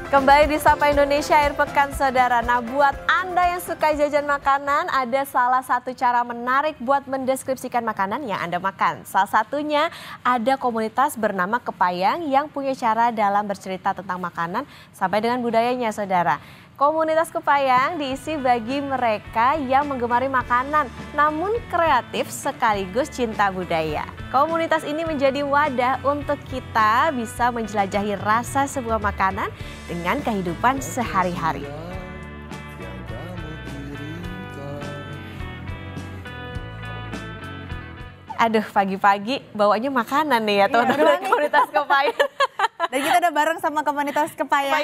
Kembali di Sapa Indonesia Akhir Pekan Saudara. Nah, buat Anda yang suka jajan makanan, ada salah satu cara menarik buat mendeskripsikan makanan yang Anda makan. Salah satunya ada komunitas bernama Kepayang yang punya cara dalam bercerita tentang makanan sampai dengan budayanya, Saudara. Komunitas Kepayang diisi bagi mereka yang menggemari makanan, namun kreatif sekaligus cinta budaya. Komunitas ini menjadi wadah untuk kita bisa menjelajahi rasa sebuah makanan dengan kehidupan sehari-hari. Aduh, pagi-pagi bawanya makanan nih ya teman-teman komunitas Kepayang. Dan kita udah bareng sama komunitas Kepayang.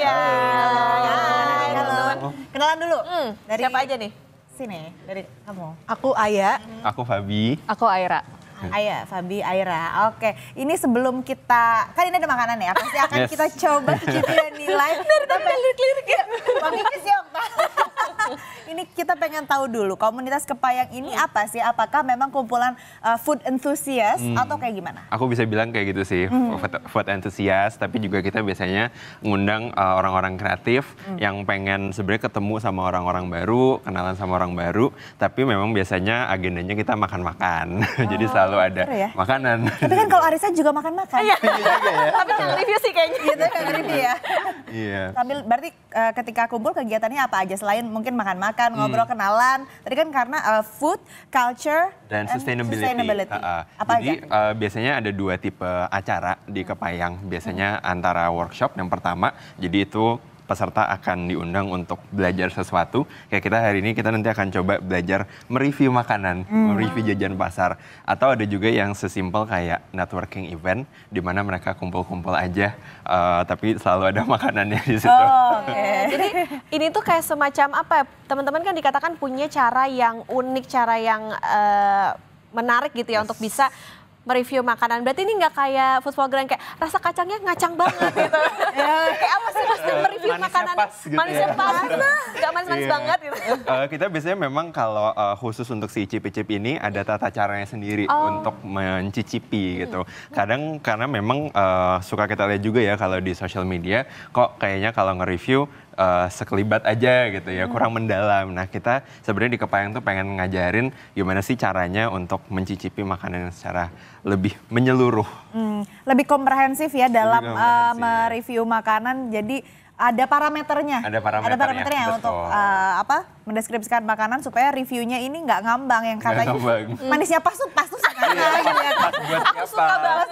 Halo. Kenalan dulu. Dari siapa aja nih? Sini, dari kamu. Aku Aya. Aku Fabi. Aku Aira. Aya, Fabi, Aira. Oke, ini sebelum kita, kan ini ada makanan ya, pasti akan kita coba cicipi dan nilai. Kita lirik-lirik ya. Pamikis ya, ini kita pengen tahu dulu, komunitas Kepayang ini apa sih? Apakah memang kumpulan food enthusiast atau kayak gimana? Aku bisa bilang kayak gitu sih, food enthusiast, tapi juga kita biasanya ngundang orang-orang kreatif yang pengen sebenarnya ketemu sama orang-orang baru, kenalan sama orang baru, tapi memang biasanya agendanya kita makan-makan. Jadi selalu ada makanan. Tapi kan kalau Arisa juga makan-makan. Iya. Tapi nggak review sih kayaknya. Gitu kan review ya. Iya. Sambil berarti ketika kumpul kegiatannya apa aja selain mungkin makan-makan, ngobrol, kenalan. Tadi kan karena food, culture, dan sustainability. Apa Jadi biasanya ada dua tipe acara di Kepayang. Biasanya antara workshop yang pertama, jadi itu peserta akan diundang untuk belajar sesuatu. Kayak kita hari ini kita nanti akan coba belajar mereview makanan, mereview jajan pasar. Atau ada juga yang sesimpel kayak networking event, di mana mereka kumpul-kumpul aja, tapi selalu ada makanannya di situ. Jadi ini tuh kayak semacam apa? Teman-teman kan dikatakan punya cara yang unik, cara yang menarik gitu ya untuk bisa mereview makanan. Berarti ini nggak kayak food vlogger yang kayak rasa kacangnya ngacang banget gitu. Kayak apa sih pasti mereview makanan manisnya pas, nggak manis-manis banget gitu. Kita biasanya memang kalau khusus untuk si icip-icip ini ada tata caranya sendiri untuk mencicipi gitu. Kadang karena memang suka kita lihat juga ya kalau di social media kok kayaknya kalau nge-review sekelibat aja gitu ya, kurang mendalam. Nah kita sebenarnya di Kepayang tuh pengen ngajarin gimana sih caranya untuk mencicipi makanan secara lebih menyeluruh. Lebih komprehensif ya dalam mereview makanan, jadi ada parameternya. Ada parameternya untuk mendeskripsikan makanan supaya reviewnya ini nggak ngambang yang katanya manisnya pas tuh Aku suka banget.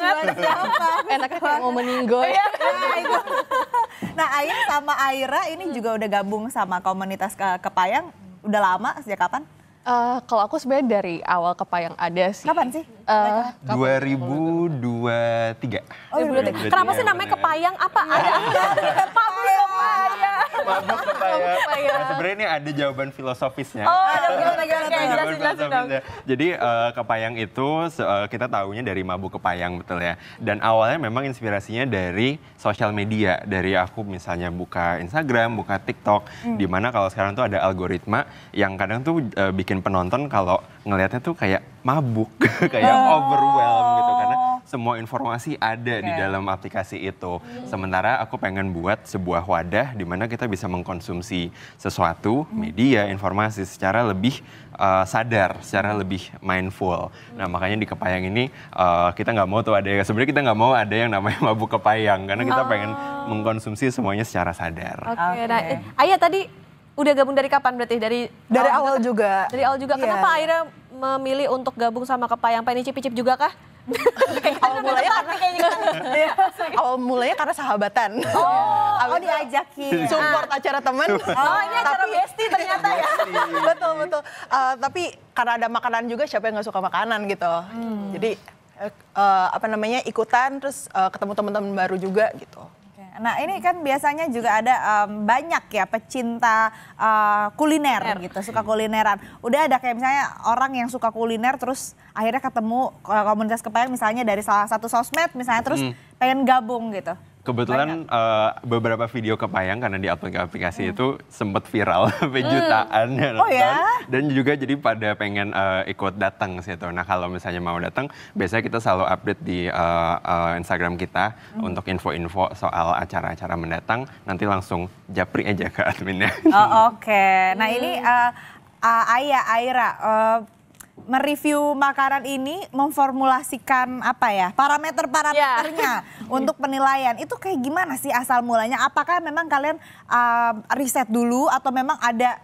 Enaknya kayak mau meninggoy. Nah, Aya sama Aira ini juga udah gabung sama komunitas Kepayang. Udah lama, sejak kapan? Kalau aku sebenarnya dari awal Kepayang ada sih. Kapan sih? 2023. Oh, 2023. Kenapa sih namanya Kepayang? Apa? Ada Mabuk Kepayang. Nah, sebenarnya ini ada jawaban filosofisnya. Jelasin. Jadi Kepayang itu kita tahunya dari Mabuk Kepayang, betul ya. Dan awalnya memang inspirasinya dari sosial media. Dari aku misalnya buka Instagram, buka TikTok. Dimana kalau sekarang tuh ada algoritma yang kadang tuh bikin penonton kalau ngelihatnya tuh kayak mabuk, kayak overwhelmed gitu. Karena semua informasi ada di dalam aplikasi itu. Sementara aku pengen buat sebuah wadah di mana kita bisa mengkonsumsi sesuatu, media, informasi secara lebih sadar, secara lebih mindful. Nah makanya di Kepayang ini kita nggak mau tuh ada, sebenarnya kita nggak mau ada yang namanya mabuk Kepayang. Karena kita pengen mengkonsumsi semuanya secara sadar. Nah, Aya tadi udah gabung dari kapan berarti? Dari awal juga. Dari awal juga. Kenapa Aira memilih untuk gabung sama Kepayang? Pengen cicip-cicip juga kah? Awal mulanya karena sahabatan. Diajakin. Support acara temen. Ini acara bestie ternyata ya. Betul. Tapi karena ada makanan juga, siapa yang nggak suka makanan gitu. Jadi ikutan terus ketemu teman-teman baru juga gitu. Nah ini kan biasanya juga ada banyak ya pecinta kuliner gitu, suka kulineran. Udah ada kayak misalnya orang yang suka kuliner terus akhirnya ketemu komunitas Kepayang misalnya dari salah satu sosmed misalnya terus pengen gabung gitu. Kebetulan beberapa video kepayang karena di aplikasi itu sempat viral sampai jutaan ya Oh nonton. ya? Dan juga jadi pada pengen ikut datang situ. Nah kalau misalnya mau datang, biasanya kita selalu update di Instagram kita untuk info-info soal acara-acara mendatang. Nanti langsung japri aja ke adminnya. Oh, oke. Nah ini Aira, mereview makanan ini memformulasikan apa ya parameternya untuk penilaian itu kayak gimana sih asal mulanya? Apakah memang kalian riset dulu atau memang ada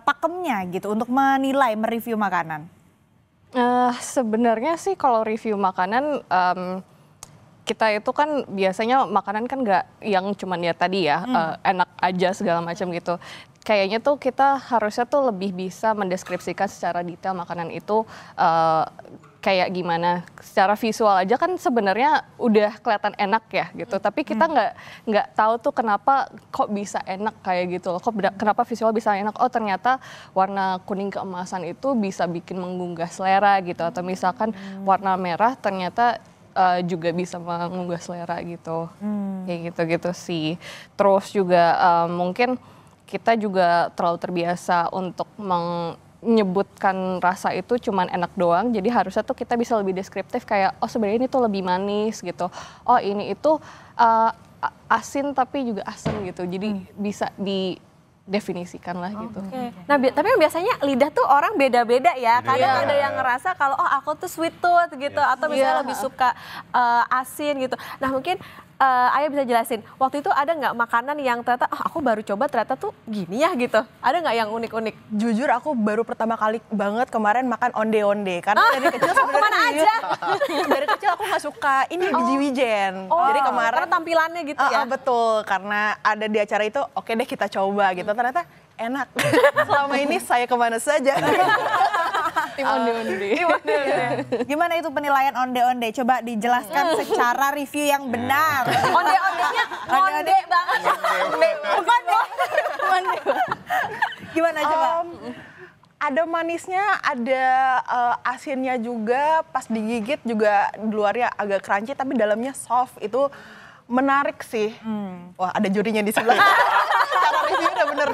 pakemnya gitu untuk menilai mereview makanan? Sebenarnya sih kalau review makanan kita itu kan biasanya makanan kan nggak yang cuman ya tadi ya enak aja segala macam gitu. Kayaknya tuh kita harusnya tuh lebih bisa mendeskripsikan secara detail makanan itu kayak gimana. Secara visual aja kan sebenarnya udah kelihatan enak ya gitu. Tapi kita nggak tahu tuh kenapa kok bisa enak kayak gitu loh. Kenapa visual bisa enak? Oh ternyata warna kuning keemasan itu bisa bikin menggugah selera gitu. Atau misalkan warna merah ternyata juga bisa menggugah selera gitu. Kayak gitu-gitu sih. Terus juga mungkin kita juga terlalu terbiasa untuk menyebutkan rasa itu cuman enak doang. Jadi harusnya tuh kita bisa lebih deskriptif kayak oh sebenarnya ini tuh lebih manis gitu. Oh ini itu asin tapi juga asam gitu. Jadi bisa didefinisikan lah gitu. Nah, tapi kan biasanya lidah tuh orang beda-beda ya. Kadang ada yang ngerasa kalau oh aku tuh sweet tooth gitu atau misalnya lebih suka asin gitu. Nah, mungkin Ayah bisa jelasin, waktu itu ada nggak makanan yang ternyata aku baru coba ternyata tuh gini ya gitu? Ada nggak yang unik-unik? Jujur aku baru pertama kali banget kemarin makan onde-onde. Karena dari kecil Kemana aja? Dari kecil aku nggak suka ini biji wijen. Jadi kemarin karena tampilannya gitu ya? Betul, karena ada di acara itu oke deh kita coba gitu. Ternyata enak. Selama ini saya kemana saja. Tim onde-onde. Gimana itu penilaian onde-onde? Coba dijelaskan secara review yang benar. Onde-ondenya onde banget. Bukan deh. Gimana coba? Ada manisnya, ada asinnya juga. Pas digigit juga luarnya agak crunchy tapi dalamnya soft. Itu menarik sih. Wah ada jurinya di sebelah. Cara review udah bener.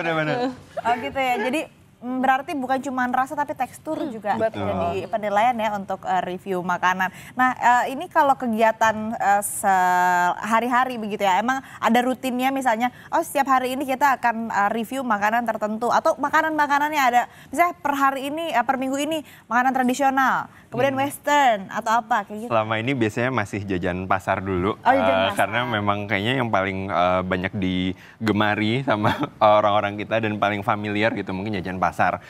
Bener. Oh gitu ya. Jadi berarti bukan cuma rasa tapi tekstur juga jadi penilaian ya untuk review makanan. Nah ini kalau kegiatan sehari-hari begitu ya, emang ada rutinnya misalnya, oh setiap hari ini kita akan review makanan tertentu atau makanan-makanannya ada, misalnya per hari ini, per minggu ini makanan tradisional, kemudian western atau apa kayak gitu. Selama ini biasanya masih jajan pasar dulu, jajan pasar. karena memang kayaknya yang paling banyak digemari sama orang-orang kita dan paling familiar gitu mungkin jajan pasar.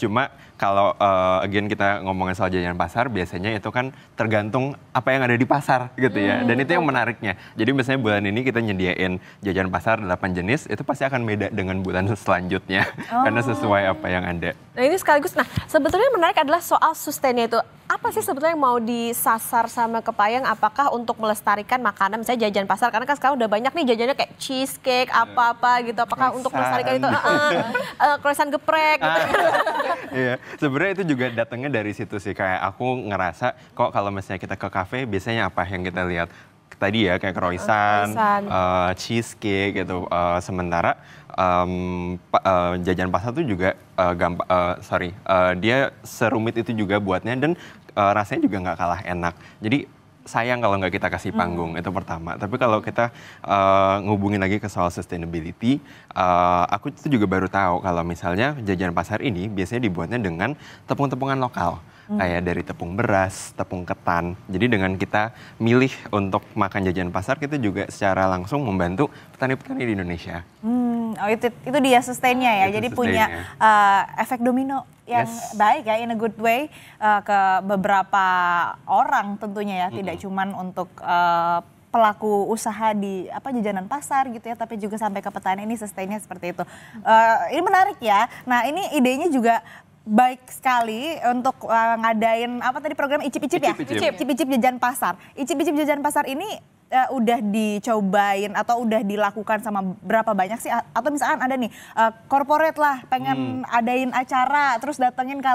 Cuma kalau again kita ngomongin soal jajan pasar, biasanya itu kan tergantung apa yang ada di pasar gitu ya. Dan itu yang menariknya. Jadi misalnya bulan ini kita nyediain jajan pasar 8 jenis, itu pasti akan beda dengan bulan selanjutnya. Karena sesuai apa yang ada. Nah ini sekaligus, nah sebetulnya yang menarik adalah soal sustainnya itu. Apa sih sebetulnya yang mau disasar sama Kepayang? Apakah untuk melestarikan makanan, misalnya jajan pasar? Karena kan sekarang udah banyak nih jajannya kayak cheesecake, apa-apa gitu. Apakah untuk melestarikan itu croissant geprek gitu? Iya, sebenarnya itu juga datangnya dari situ sih. Kayak aku ngerasa kok kalau misalnya kita ke kafe, biasanya apa yang kita lihat? Tadi ya kayak croissant, cheesecake gitu. Sementara jajan pasar tuh juga dia serumit itu juga buatnya dan rasanya juga nggak kalah enak. Jadi sayang kalau nggak kita kasih panggung, itu pertama. Tapi kalau kita ngubungin lagi ke soal sustainability, aku itu juga baru tahu kalau misalnya jajan pasar ini biasanya dibuatnya dengan tepung-tepungan lokal. Kayak dari tepung beras, tepung ketan. Jadi dengan kita milih untuk makan jajan pasar, kita juga secara langsung membantu petani-petani di Indonesia. Oh itu dia sustainnya ya, jadi punya efek domino yang baik ya, in a good way ke beberapa orang tentunya ya, tidak cuman untuk pelaku usaha di jajanan pasar gitu ya, tapi juga sampai ke petani, ini sustainnya seperti itu. Ini menarik ya. Nah ini idenya juga baik sekali untuk ngadain apa tadi program icip-icip ya? Icip-icip. Icip-icip jajan pasar. Icip-icip jajan pasar ini udah dicobain atau udah dilakukan sama berapa banyak sih? Atau misalkan ada nih corporate lah pengen adain acara terus datengin ke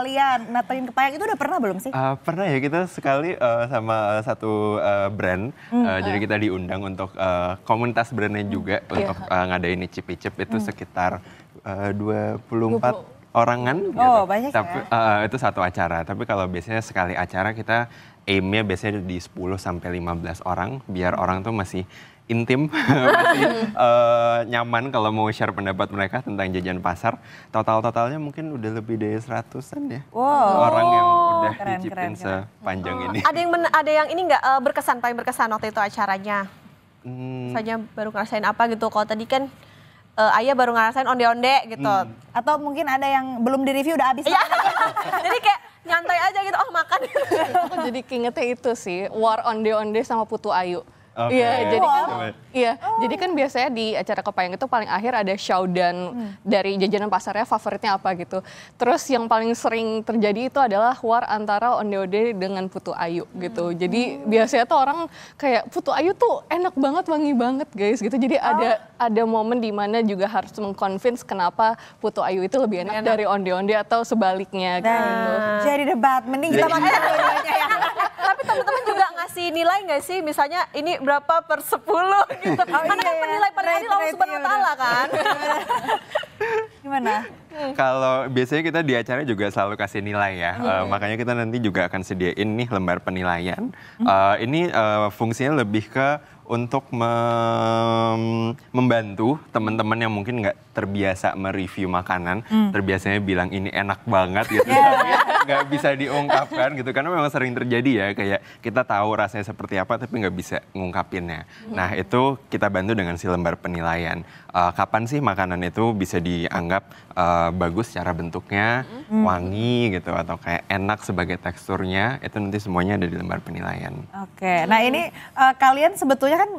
Payang, itu udah pernah belum sih? Pernah ya, kita sekali sama satu brand, jadi kita diundang untuk komunitas brandnya juga untuk ngadain icip-icip itu sekitar 24 orangan. Oh, banyak tapi, ya? itu satu acara, tapi kalau biasanya sekali acara kita aimnya biasanya di 10 sampai 15 orang, biar orang tuh masih intim, masih nyaman kalau mau share pendapat mereka tentang jajan pasar. Totalnya mungkin udah lebih dari 100-an ya. Wow. Orang yang udah Keren, dicipin keren. sepanjang ini. Ada yang ini nggak paling berkesan waktu itu acaranya? Misalnya baru ngerasain apa gitu? Kalau tadi kan Ayah baru ngerasain onde-onde gitu. Atau mungkin ada yang belum di-review udah habis. Iya. Jadi kayak nyantai aja gitu, makan. Aku jadi keingetnya itu sih, War Onde-Onde sama Putu Ayu. Oke. Iya, jadi kan biasanya di acara Kepayang itu paling akhir ada showdown dari jajanan pasarnya favoritnya apa gitu. Terus yang paling sering terjadi itu adalah war antara Onde-Onde dengan Putu Ayu gitu. Jadi biasanya tuh orang kayak Putu Ayu tuh enak banget, wangi banget guys gitu. Jadi ada momen di mana juga harus mengconvince kenapa Putu Ayu itu lebih enak dari Onde-Onde atau sebaliknya gitu. Jadi debat, mending kita makan dua-duanya ya. Tapi teman-teman juga ngasih nilai nggak sih? Misalnya ini berapa per 10 gitu. Karena kan penilai paling adil Allah Subhanahu wa Ta'ala kan. Gimana? Kalau biasanya kita di acara juga selalu kasih nilai ya, makanya kita nanti juga akan sediain nih lembar penilaian. Ini fungsinya lebih ke untuk membantu teman-teman yang mungkin nggak terbiasa mereview makanan, terbiasanya bilang ini enak banget gitu, tapi nggak bisa diungkapkan gitu, karena memang sering terjadi ya, kayak kita tahu rasanya seperti apa tapi nggak bisa ngungkapinnya. Nah itu kita bantu dengan si lembar penilaian. Kapan sih makanan itu bisa dianggap bagus secara bentuknya, wangi gitu, atau kayak enak sebagai teksturnya, itu nanti semuanya ada di lembar penilaian. Oke, nah ini kalian sebetulnya kan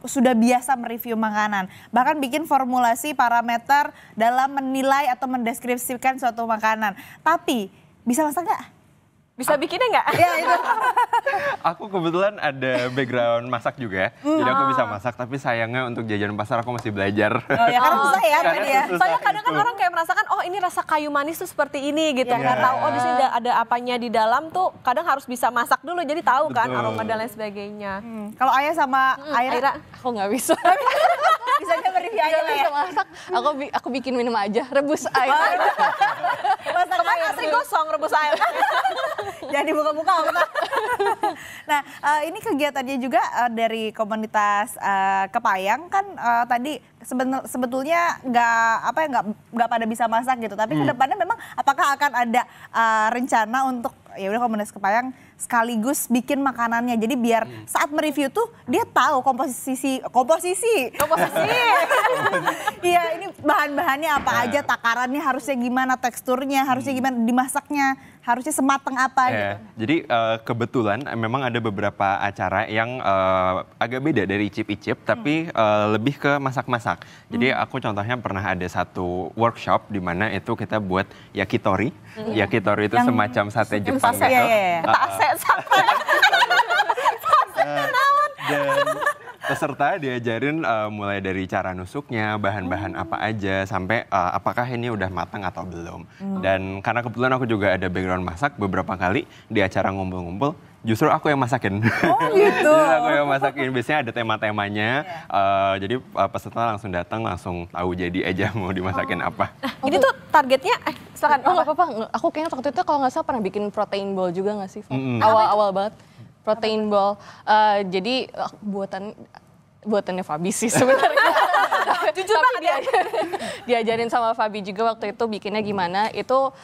sudah biasa mereview makanan, bahkan bikin formulasi parameter dalam menilai atau mendeskripsikan suatu makanan. Tapi bisa masak nggak? Bisa bikinnya nggak? Ya itu. Aku kebetulan ada background masak juga, jadi aku bisa masak, tapi sayangnya untuk jajan pasar aku masih belajar. Oh ya karena susah ya tadi ya. Soalnya kadang kan orang kayak merasakan, oh ini rasa kayu manis tuh seperti ini gitu. Nggak tahu, oh di sini ada apanya di dalam tuh, kadang harus bisa masak dulu, jadi tahu kan Betul. aroma dan lain sebagainya. Kalau Ayah sama Aira Aku nggak bisa. bisa aja mereview aja Nggak lah ya. bisa masak, aku bikin minum aja, rebus air. Masak Kemarin air. asli gosong rebus air. Jangan dibuka-buka. Nah ini kegiatannya juga dari komunitas Kepayang kan tadi sebetulnya nggak pada bisa masak gitu. Tapi kedepannya memang apakah akan ada rencana untuk ya udah komunitas Kepayang sekaligus bikin makanannya. Jadi biar saat mereview tuh dia tahu komposisi. Iya ini bahan-bahannya apa aja, takarannya harusnya gimana, teksturnya harusnya gimana, dimasaknya harusnya semateng apa gitu. Jadi kebetulan memang ada beberapa acara yang agak beda dari icip-icip, tapi lebih ke masak-masak. Jadi aku contohnya pernah ada satu workshop di mana itu kita buat yakitori. Yakitori itu semacam sate Jepang gitu. Dan peserta diajarin mulai dari cara nusuknya, bahan-bahan apa aja, sampai apakah ini udah matang atau belum. Dan karena kebetulan aku juga ada background masak, beberapa kali di acara ngumpul-ngumpul, justru aku yang masakin. Oh gitu. Jadi aku yang masakin, biasanya ada tema-temanya, jadi peserta langsung datang, langsung tahu jadi aja mau dimasakin apa. Ini tuh targetnya, silakan. Oh nggak apa-apa, aku kayaknya waktu itu kalau nggak salah pernah bikin protein ball juga nggak sih? Awal-awal banget. Protein ball, jadi buatannya Fabi sih sebenarnya. Jujur banget ya. Diajarin sama Fabi juga waktu itu bikinnya gimana. Itu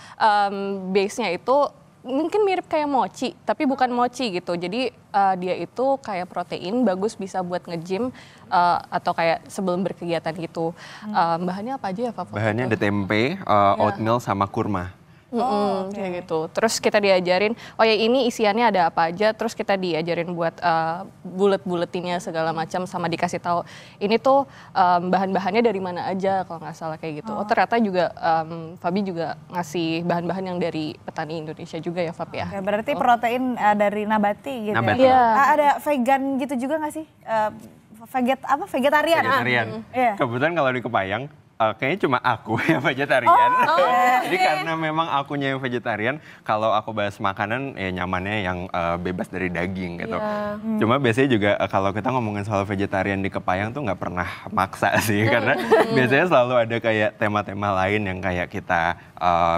base-nya itu mungkin mirip kayak mochi, tapi bukan mochi gitu. Jadi dia itu kayak protein, bagus bisa buat nge-gym atau kayak sebelum berkegiatan gitu. Bahannya apa aja ya Pak? Bahannya ada tempe, oatmeal sama kurma. Kayak gitu. Terus kita diajarin, oh ya ini isiannya ada apa aja. Terus kita diajarin buat bulet-buletinnya segala macam, sama dikasih tahu ini tuh bahan-bahannya dari mana aja kalau nggak salah kayak gitu. Oh ternyata juga Fabi juga ngasih bahan-bahan yang dari petani Indonesia juga ya Fab ya. Oke, berarti protein dari nabati gitu. Nabati. Ya? Iya. Ada vegan gitu juga nggak sih? Vegetarian? Vegetarian. Iya. Kebetulan kalau di Kepayang, kayaknya cuma aku yang vegetarian. Jadi karena memang akunya yang vegetarian, kalau aku bahas makanan ya nyamannya yang bebas dari daging gitu. Cuma biasanya juga kalau kita ngomongin soal vegetarian di Kepayang tuh nggak pernah maksa sih, karena biasanya selalu ada kayak tema-tema lain yang kayak kita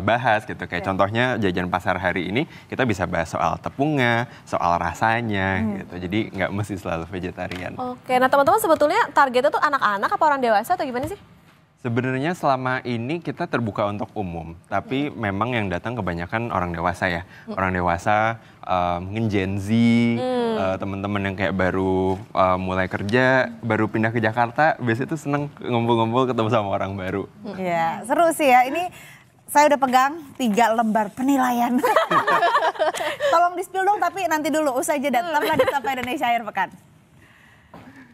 bahas gitu. Kayak contohnya jajan pasar hari ini kita bisa bahas soal tepungnya, soal rasanya gitu. Jadi nggak mesti selalu vegetarian. Oke, nah teman-teman sebetulnya targetnya tuh anak-anak apa orang dewasa atau gimana sih? Sebenarnya selama ini kita terbuka untuk umum, tapi memang yang datang kebanyakan orang dewasa ya. Orang dewasa, mungkin Gen Z, teman-teman yang kayak baru mulai kerja, baru pindah ke Jakarta, biasanya tuh seneng ngumpul-ngumpul ketemu sama orang baru. Iya, seru sih ya. Ini saya udah pegang 3 lembar penilaian. Tolong di-spill dong, tapi nanti dulu usai jeda. Tetaplah di Sapa Indonesia Akhir Pekan.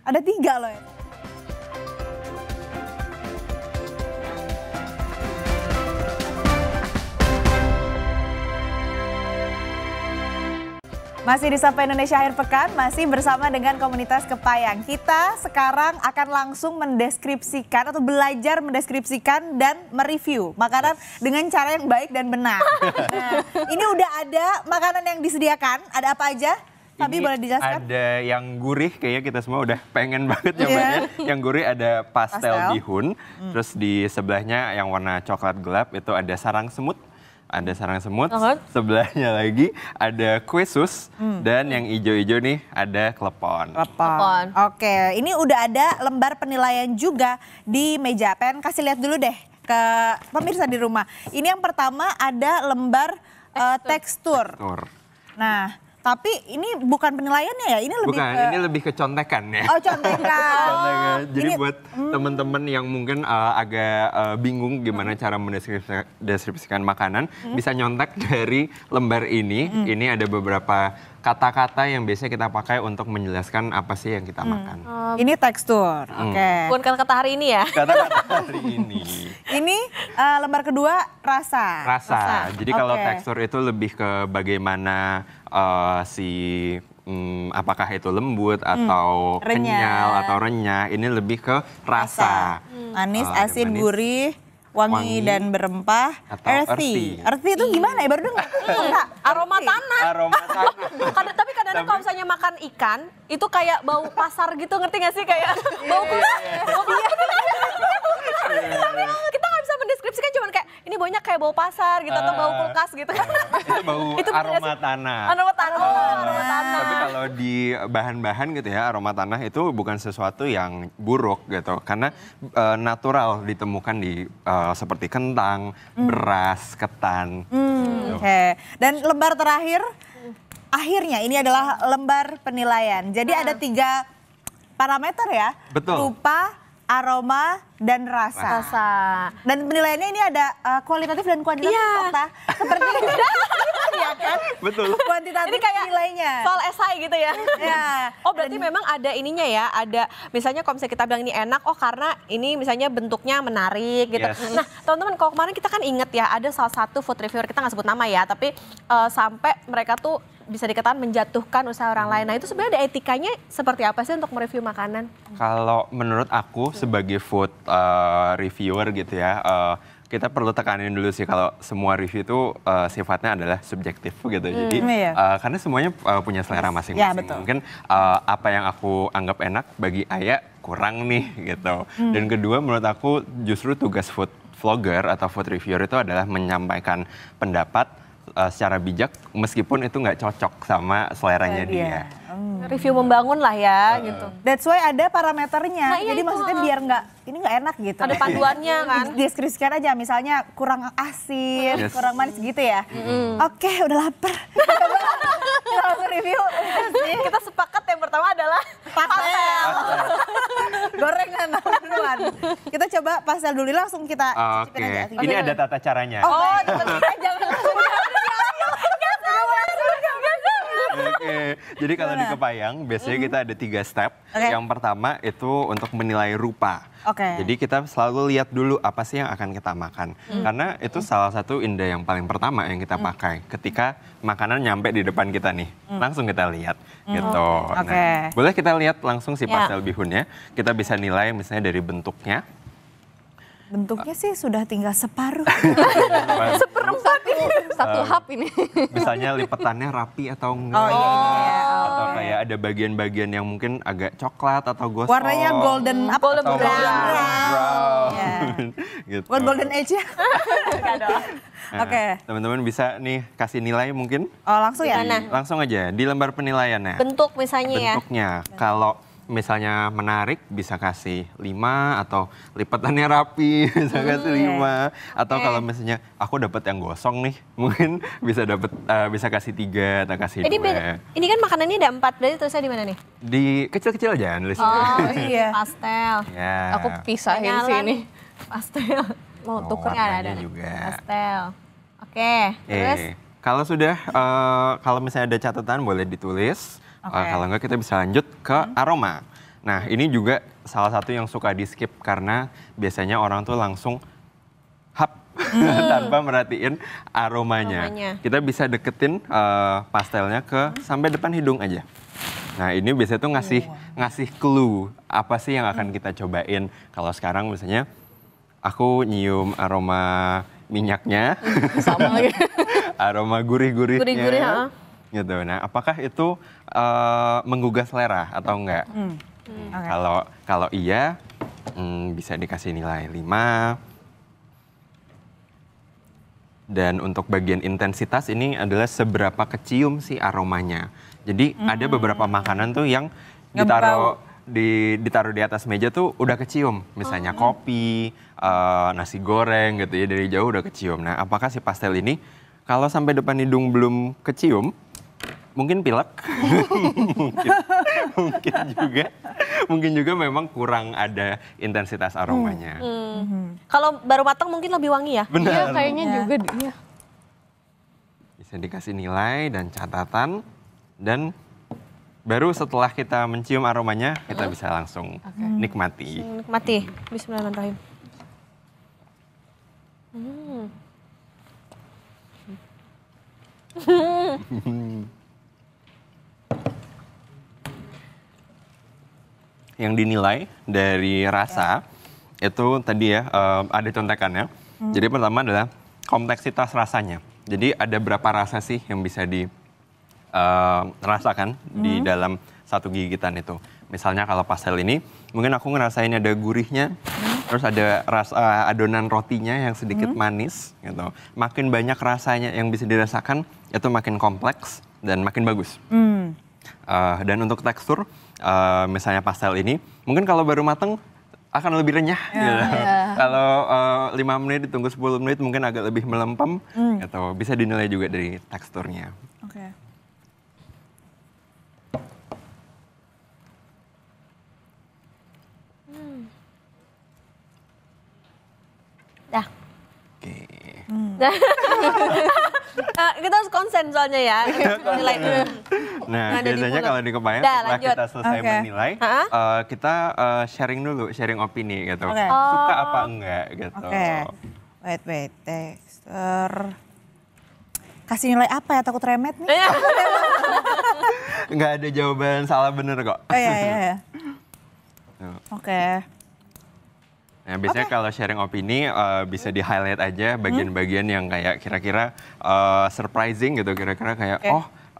Ada 3 loh ya. Masih di Sapa Indonesia Akhir Pekan, masih bersama dengan komunitas Kepayang. Kita sekarang akan langsung mendeskripsikan atau belajar mendeskripsikan dan mereview makanan dengan cara yang baik dan benar. Nah, ini udah ada makanan yang disediakan, ada apa aja? Fabi boleh dijelaskan? Ada yang gurih, kayaknya kita semua udah pengen banget nyobanya. Yang gurih ada pastel bihun, terus di sebelahnya yang warna coklat gelap itu ada sarang semut. Ada sarang semut, sebelahnya lagi ada kue sus, dan yang ijo-ijo nih ada klepon. Klepon. Oke, ini udah ada lembar penilaian juga di meja. Pengen kasih lihat dulu deh ke pemirsa di rumah. Ini yang pertama ada lembar tekstur. Nah, tapi ini bukan penilaiannya ya, ini lebih Bukan, ini lebih ke contekan ya. Oh, contekan. Contekan. Jadi Ini- buat teman-teman yang mungkin agak bingung gimana cara mendeskripsikan makanan, bisa nyontek dari lembar ini. Ini ada beberapa kata-kata yang biasanya kita pakai untuk menjelaskan apa sih yang kita makan. Ini tekstur. Oke. Bukan kata-kata hari ini ya? Kata-kata hari ini. Ini lembar kedua rasa. Rasa. Jadi kalau Oke. tekstur itu lebih ke bagaimana apakah itu lembut atau Renyah. kenyal atau renyah. Ini lebih ke rasa. Manis, Ada asin, manis, gurih, wangi dan berempah. Atau Earthy. earthy. Earthy itu gimana ya? Baru dengar. Aroma tanah. Aroma tanah. Tapi kadang-kadang kalau misalnya makan ikan, itu kayak bau pasar gitu, ngerti gak sih? Kayak bau kulkas. Tapi kita gak bisa mendeskripsikan, cuman kayak ini baunya kayak bau pasar gitu, atau bau kulkas gitu kan. Itu bau Itu bener gak aroma sih? tanah. Aroma tanah. Aroma tanah. Tapi kalau di bahan-bahan gitu ya, aroma tanah itu bukan sesuatu yang buruk gitu. Karena natural ditemukan di seperti kentang, beras, ketan. Oke. Dan lembar terakhir, akhirnya ini adalah lembar penilaian. Jadi ada 3 parameter ya. Betul. Rupa, aroma, dan rasa. Rasa. Dan penilaiannya ini ada kualitatif dan kuantitatif. Iya. Okta. Seperti ini. Iya kan? Betul. Kuantitatif Ini kayak nilainya. soal esai gitu ya. Ya. Oh berarti memang ada ininya ya, ada misalnya kalau misalnya kita bilang ini enak, oh karena ini misalnya bentuknya menarik gitu. Yes. Nah teman-teman kalau kemarin kita kan inget ya, ada salah satu food reviewer, kita nggak sebut nama ya, tapi sampai mereka tuh bisa dikatakan menjatuhkan usaha orang lain. Nah itu sebenarnya ada etikanya seperti apa sih untuk mereview makanan? Kalau menurut aku sebagai food reviewer gitu ya, kita perlu tekanin dulu sih kalau semua review itu sifatnya adalah subjektif gitu. Jadi karena semuanya punya selera masing-masing. Ya, betul. Mungkin apa yang aku anggap enak bagi Aya kurang nih gitu. Dan kedua menurut aku justru tugas food vlogger atau food reviewer itu adalah menyampaikan pendapat secara bijak meskipun itu nggak cocok sama seleranya dia. Review membangun lah ya gitu. That's why ada parameternya. Nah, iya Jadi itu, maksudnya biar ini nggak enak gitu. Ada panduannya kan. Deskripsikan aja, misalnya kurang asin, Yes. kurang manis gitu ya. Oke, udah lapar. Kita langsung review. Kita sepakat yang pertama adalah pastel. Gorengan duluan. Kita coba pastel dulu, langsung kita cicipin Oke, aja. ini ada tata caranya. Oh, jangan Oke, jadi kalau di Kepayang biasanya kita ada 3 step. Oke. Yang pertama itu untuk menilai rupa. Oke. Jadi kita selalu lihat dulu apa sih yang akan kita makan. Karena itu salah satu indera yang paling pertama yang kita pakai. Ketika makanan nyampe di depan kita nih, langsung kita lihat gitu. Oke. Nah, boleh kita lihat langsung si pastel bihunnya. Kita bisa nilai misalnya dari bentuknya. Bentuknya sih sudah tinggal separuh. Satu hap ini. Misalnya lipetannya rapi atau enggak. Oh iya ini ya. Atau kayak ada bagian-bagian yang mungkin agak coklat atau gosong. Warnanya golden apa? Golden atau brown. brown. Ya. Gitu. Bukan golden age ya? Nah, Oke. teman-teman bisa nih kasih nilai mungkin. Oh langsung ya? Langsung aja di lembar penilaiannya. Bentuk misalnya ya. Bentuknya. Kalau misalnya menarik bisa kasih 5 atau lipatannya rapi bisa kasih 5 atau kalau misalnya aku dapat yang gosong nih mungkin bisa kasih 3 atau kasih 2. Ini kan makanannya ada 4, berarti tulisnya di mana nih? Di kecil-kecil aja nulisnya. Oh iya. Pastel. Ya. Aku pisahin Nyala sih ini. nih. Pastel. Mau tuker. warnanya juga. Pastel. Oke, terus Kalau sudah, kalau misalnya ada catatan boleh ditulis. Oke. Kalau enggak kita bisa lanjut ke aroma. Nah ini juga salah satu yang suka di skip karena biasanya orang tuh langsung hap tanpa merhatiin aromanya. Kita bisa deketin pastelnya ke sampai depan hidung aja. Nah ini biasanya tuh ngasih clue apa sih yang akan kita cobain. Kalau sekarang misalnya aku nyium aroma minyaknya, Sama lagi. aroma gurih-gurihnya. Gurih-gurih, Gitu. Nah, apakah itu menggugah selera atau enggak? Oke. Kalau iya, bisa dikasih nilai 5. Dan untuk bagian intensitas ini adalah seberapa kecium sih aromanya. Jadi ada beberapa makanan tuh yang ditaruh di atas meja tuh udah kecium. Misalnya kopi, nasi goreng gitu ya, dari jauh udah kecium. Nah, apakah si pastel ini kalau sampai depan hidung belum kecium, mungkin pilek, mungkin juga memang kurang ada intensitas aromanya. kalau baru matang mungkin lebih wangi ya? Iya Benar. kayaknya juga iya. Bisa dikasih nilai dan catatan, dan baru setelah kita mencium aromanya kita bisa langsung nikmati. Nikmati. Bismillahirrahmanirrahim. Yang dinilai dari rasa itu tadi ya ada contekannya. Jadi pertama adalah kompleksitas rasanya. Jadi ada berapa rasa sih yang bisa dirasakan di dalam satu gigitan itu. Misalnya kalau pastel ini mungkin aku ngerasain ada gurihnya, terus ada rasa adonan rotinya yang sedikit manis gitu. Makin banyak rasanya yang bisa dirasakan itu makin kompleks dan makin bagus. Dan untuk tekstur, misalnya pastel ini, mungkin kalau baru mateng akan lebih renyah. Gitu. Kalau 5 menit ditunggu 10 menit mungkin agak lebih melempem. Gitu. Bisa dinilai juga dari teksturnya. Oke. Dah. Oke. Kita harus konsen soalnya ya. Nilai itu. Nah, Ada di biasanya mulut. kalau di Kepayang Dah, setelah lanjut. kita selesai Oke. menilai, kita sharing dulu, sharing opini gitu. Oke. Suka apa enggak gitu. Oke. Wait. Texture. Kasih nilai apa ya? Takut remet nih. Nggak ada jawaban salah bener kok. Oh iya. Oke. Nah, biasanya kalau sharing opini bisa di-highlight aja bagian-bagian yang kayak kira-kira surprising gitu, kira-kira kayak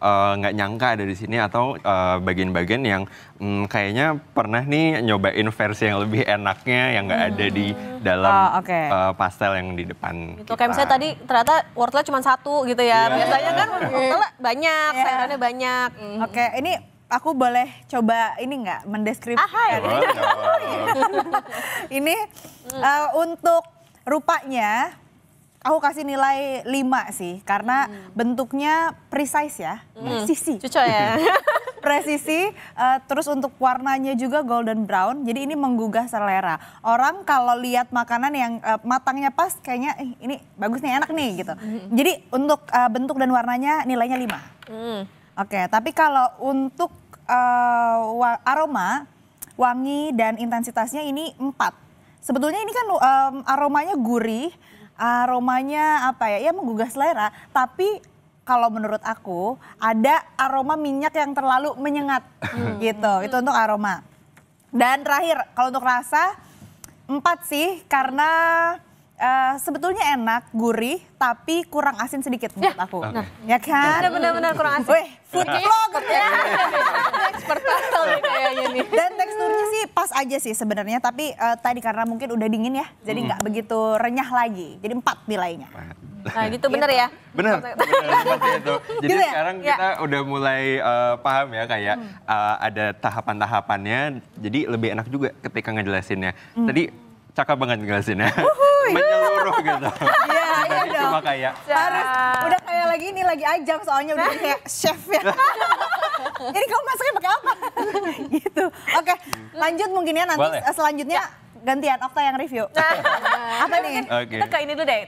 nggak nyangka ada di sini, atau bagian-bagian yang kayaknya pernah nih nyobain versi yang lebih enaknya yang nggak ada di dalam pastel yang di depan. Itu kayak misalnya tadi ternyata wortelnya cuma 1 gitu ya. Biasanya kan wortelnya banyak, sayurannya banyak. Oke, ini aku boleh coba ini nggak mendeskripsikan? Ini untuk rupanya aku kasih nilai 5 sih, karena bentuknya precise ya, presisi. Cocok ya. Presisi, terus untuk warnanya juga golden brown, jadi ini menggugah selera. Orang kalau lihat makanan yang matangnya pas, kayaknya ini bagus nih, enak nih gitu. Jadi untuk bentuk dan warnanya nilainya 5. Oke, tapi kalau untuk aroma, wangi dan intensitasnya ini 4. Sebetulnya ini kan aromanya gurih, aromanya apa ya, menggugah selera, tapi kalau menurut aku ada aroma minyak yang terlalu menyengat gitu. Itu untuk aroma. Dan terakhir kalau untuk rasa 4 sih karena sebetulnya enak, gurih, tapi kurang asin sedikit menurut aku. Ya kan? Benar-benar kurang asin. Wih, food vlogger ya. Expert tahu nih kayaknya nih. Dan teksturnya sih pas aja sih sebenarnya, tapi tadi karena mungkin udah dingin ya, jadi nggak begitu renyah lagi. Jadi 4 nilainya. Nah gitu bener ya? Bener seperti itu. Jadi Gitu ya? sekarang kita udah mulai paham ya kayak ada tahapan-tahapannya, jadi lebih enak juga ketika ngejelasinnya. Tadi cakep banget ngejelasinnya, menyeluruh gitu. Iya, iya dong. Cuma kayak Harus udah kayak lagi ini lagi ajang soalnya udah kayak chef ya. Ini kamu masaknya pakai apa? Gitu. Oke, lanjut mungkin ya nanti Boleh. selanjutnya gantian Okta yang review. Apa nih? Oke. Kita ke ini dulu deh,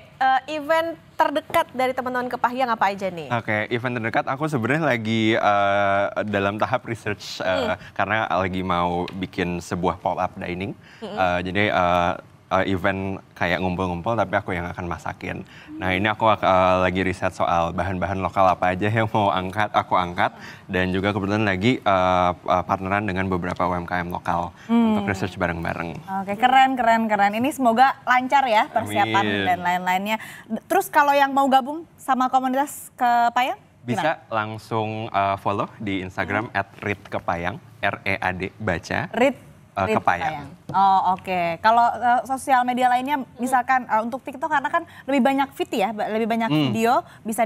event terdekat dari teman-teman Kepahyang apa aja nih? Oke, event terdekat aku sebenarnya lagi dalam tahap research karena lagi mau bikin sebuah pop-up dining. Jadi event kayak ngumpul-ngumpul tapi aku yang akan masakin. Nah ini aku lagi riset soal bahan-bahan lokal apa aja yang mau aku angkat. Dan juga kebetulan lagi partneran dengan beberapa UMKM lokal untuk research bareng-bareng. Oke, keren. Ini semoga lancar ya persiapan Amin. dan lain-lainnya. Terus kalau yang mau gabung sama komunitas Kepahyang? Bisa langsung follow di Instagram @readkepayang, READ baca. Read Kepahyang. Oh oke. Kalau sosial media lainnya misalkan untuk TikTok karena kan lebih banyak feed ya, lebih banyak video bisa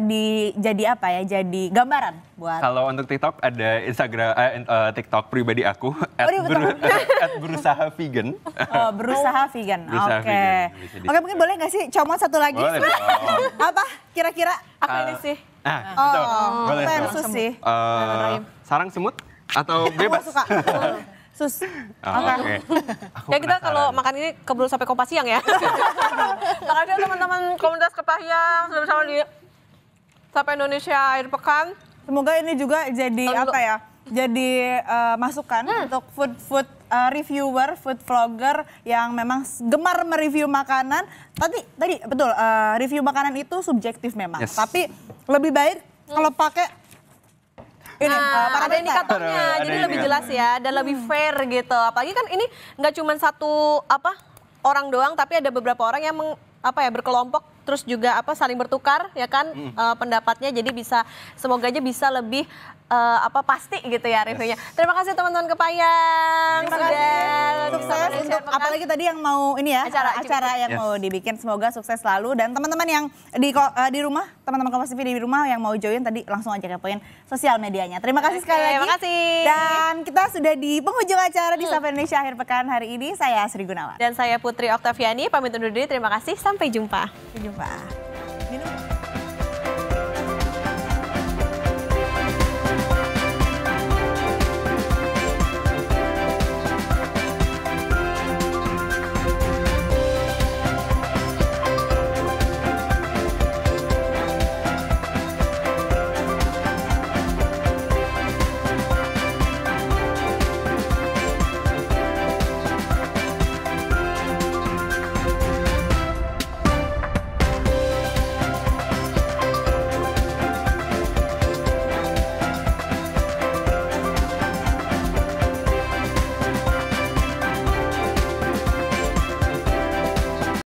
jadi apa ya? Jadi gambaran buat. Kalau untuk TikTok ada Instagram TikTok pribadi aku @berusaha vegan. Oh, berusaha vegan. Berusaha Oke. vegan. Bisa di- Oke, mungkin boleh nggak sih comot satu lagi? Boleh dong. Apa kira-kira? Aku ini sih. Betul. Boleh apa yang tuh. sus sih? Sarang semut atau bebas? Suka. Sus. Oke. Ya kita kalau makan ini keburu sampai Kompas Siang ya. Makasih teman-teman komunitas Kepahyang sudah bersama di Sapa Indonesia Akhir Pekan. Semoga ini juga jadi apa ya? Jadi masukan untuk food reviewer, food vlogger yang memang gemar mereview makanan. Tadi betul review makanan itu subjektif memang. Yes. Tapi lebih baik kalau pakai ini Ada parameter. indikatornya, Ada jadi lebih indikator. jelas ya dan lebih fair gitu. Apalagi kan ini nggak cuma satu orang doang, tapi ada beberapa orang yang berkelompok, terus juga saling bertukar ya kan pendapatnya. Jadi semoga aja bisa lebih pasti gitu ya reviewnya. Terima kasih teman-teman Kepahyang. Terima kasih. Sukses untuk apalagi tadi yang mau ini ya acara yang mau dibikin, semoga sukses selalu. Dan teman-teman yang di rumah, teman-teman Kompas TV di rumah yang mau join tadi langsung aja kepoin sosial medianya. Terima kasih sekali lagi. Terima kasih. Dan kita sudah di penghujung acara di Sapa Indonesia Akhir Pekan hari ini. Saya Sri Gunawan. Dan saya Putri Oktaviani pamit undur diri. Terima kasih. Sampai jumpa. Sampai jumpa. Minum.